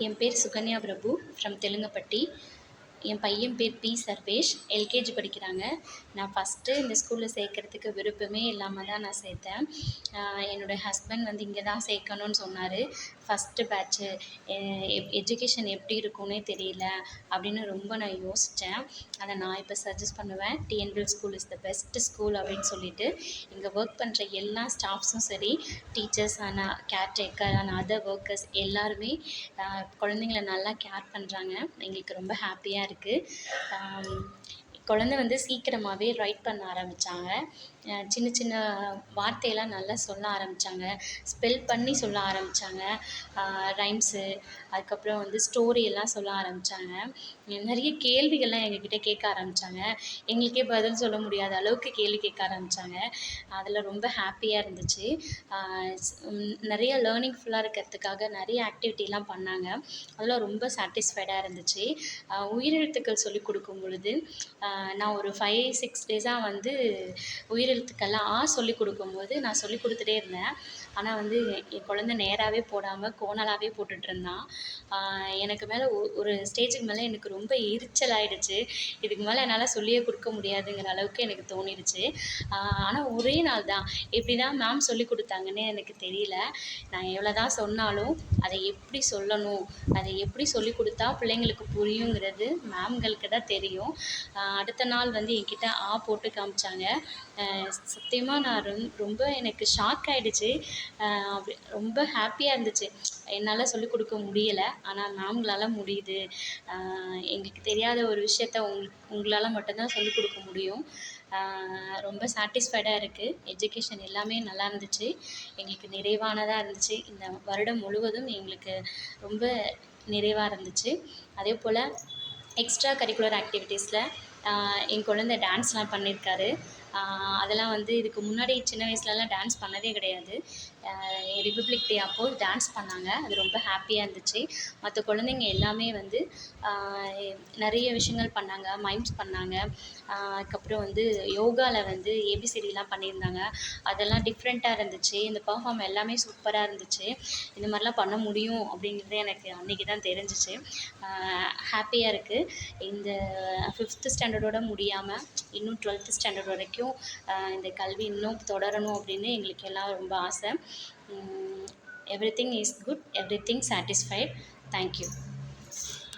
என் பேர் சுகன்யா பிரபு ஃப்ரம் தெலுங்கப்பட்டி. என் பையன் பேர் பி சர்வேஷ், எல்கேஜி படிக்கிறாங்க. நான் ஃபஸ்ட்டு இந்த ஸ்கூலில் சேர்க்கறதுக்கு விருப்பமே இல்லாமல் தான் நான் சேர்த்தேன். என்னோடய ஹஸ்பண்ட் வந்து இங்கே தான் சேர்க்கணும்னு சொன்னார். ஃபஸ்ட்டு பேட்ச்சு எஜுகேஷன் எப்படி இருக்கும்னே தெரியல அப்படின்னு ரொம்ப நான் யோசித்தேன். அதை நான் இப்போ சஜஸ்ட் பண்ணுவேன். TNPL school is the best school அப்படின்னு சொல்லிட்டு. இங்கே ஒர்க் பண்ணுற எல்லா ஸ்டாஃப்ஸும் சரி, teachers and caretaker and other workers எல்லாருமே குழந்தைங்கள நல்லா கேர் பண்ணுறாங்க. எங்களுக்கு ரொம்ப ஹாப்பியாக இருக்குது. குழந்த வந்து சீக்கிரமாகவே ரைட் பண்ண ஆரம்பித்தாங்க. சின்ன சின்ன வார்த்தையெல்லாம் நல்லா சொல்ல ஆரம்பித்தாங்க. ஸ்பெல் பண்ணி சொல்ல ஆரம்பித்தாங்க. ரைம்ஸு, அதுக்கப்புறம் வந்து ஸ்டோரி எல்லாம் சொல்ல ஆரம்பித்தாங்க. நிறைய கேள்விகள்லாம் எங்ககிட்ட கேட்க ஆரம்பித்தாங்க. எங்களுக்கே பதில் சொல்ல முடியாத அளவுக்கு கேள்வி கேட்க ஆரம்பித்தாங்க. அதில் ரொம்ப ஹாப்பியாக இருந்துச்சு. நிறைய லேர்னிங்ஃபுல்லாக இருக்கிறதுக்காக நிறைய ஆக்டிவிட்டிலாம் பண்ணாங்க. அதெல்லாம் ரொம்ப சாட்டிஸ்ஃபைடாக இருந்துச்சு. உயிரெழுத்துக்கள் சொல்லிக் கொடுக்கும் பொழுது நான் ஒரு 5-6 டேஸாக வந்து உயிரெழுத்துக்கள்லாம் சொல்லிக் கொடுக்கும்போது நான் சொல்லிக் கொடுத்துட்டே இருந்தேன். ஆனால் வந்து என் குழந்த நேராகவே போடாமல் கோணலாகவே போட்டுட்ருந்தான். எனக்கு மேலே ஒரு ஸ்டேஜுக்கு மேலே எனக்கு ரொம்ப எரிச்சல் ஆகிடுச்சு. இதுக்கு மேலே என்னால் சொல்லியே கொடுக்க முடியாதுங்கிற அளவுக்கு எனக்கு தோணிடுச்சு. ஆனால் ஒரே நாள் தான் எப்படி தான் மேம் சொல்லிக் கொடுத்தாங்கன்னே எனக்கு தெரியல. நான் எவ்வளோ தான் சொன்னாலும் அதை எப்படி சொல்லணும், அதை எப்படி சொல்லிக் கொடுத்தா பிள்ளைங்களுக்கு புரியுங்கிறது மேம்களுக்கு தான் தெரியும். அடுத்த நாள் வந்து என்கிட்ட போட்டு காமிச்சாங்க. சத்தியமாக நான் ரொம்ப எனக்கு ஷாக் ஆகிடுச்சு. அப்படி ரொம்ப ஹாப்பியாக இருந்துச்சு. என்னால் சொல்லிக் கொடுக்க முடியலை, ஆனால் மேம்களால் முடியுது. எங்களுக்கு தெரியாத ஒரு விஷயத்த உங்களால் மட்டும்தான் சொல்லிக் கொடுக்க முடியும். ரொம்ப சாட்டிஸ்ஃபைடாக இருக்குது. எஜுகேஷன் எல்லாமே நல்லா இருந்துச்சு. எங்களுக்கு நிறைவானதாக இருந்துச்சு. இந்த வருடம் முழுவதும் எங்களுக்கு ரொம்ப நிறைவாக இருந்துச்சு. அதே போல் எக்ஸ்ட்ரா கரிக்குலர் ஆக்டிவிட்டீஸில் என் குழந்தை டான்ஸ்லாம் பண்ணியிருக்காரு. அதெல்லாம் வந்து இதுக்கு முன்னாடி சின்ன வயசுலலாம் டான்ஸ் பண்ணதே கிடையாது. ரிபப்ளிக் டே அப்போது டான்ஸ் பண்ணாங்க. அது ரொம்ப ஹாப்பியாக இருந்துச்சு. மற்ற குழந்தைங்க எல்லாமே வந்து நிறைய விஷயங்கள் பண்ணாங்க. மைம்ஸ் பண்ணாங்க. அதுக்கப்புறம் வந்து யோகாவில் வந்து ஏபிசிடிலாம் பண்ணியிருந்தாங்க. அதெல்லாம் டிஃப்ரெண்ட்டாக இருந்துச்சு. இந்த பெர்ஃபார்ம் எல்லாமே சூப்பராக இருந்துச்சு. இந்த மாதிரிலாம் பண்ண முடியும் அப்படிங்கிறது எனக்கு அன்றைக்கி தான் தெரிஞ்சிச்சு. ஹாப்பியாக இருக்குது. இந்த 5th ஸ்டாண்டர்டோட முடியாமல் இன்னும் 12th ஸ்டாண்டர்ட் வரைக்கும் இந்த கல்வி இன்னும் தொடரணும் அப்படின்னு எங்களுக்கு எல்லாம் ரொம்ப ஆசை. Everything is good, everything satisfied. Thank you.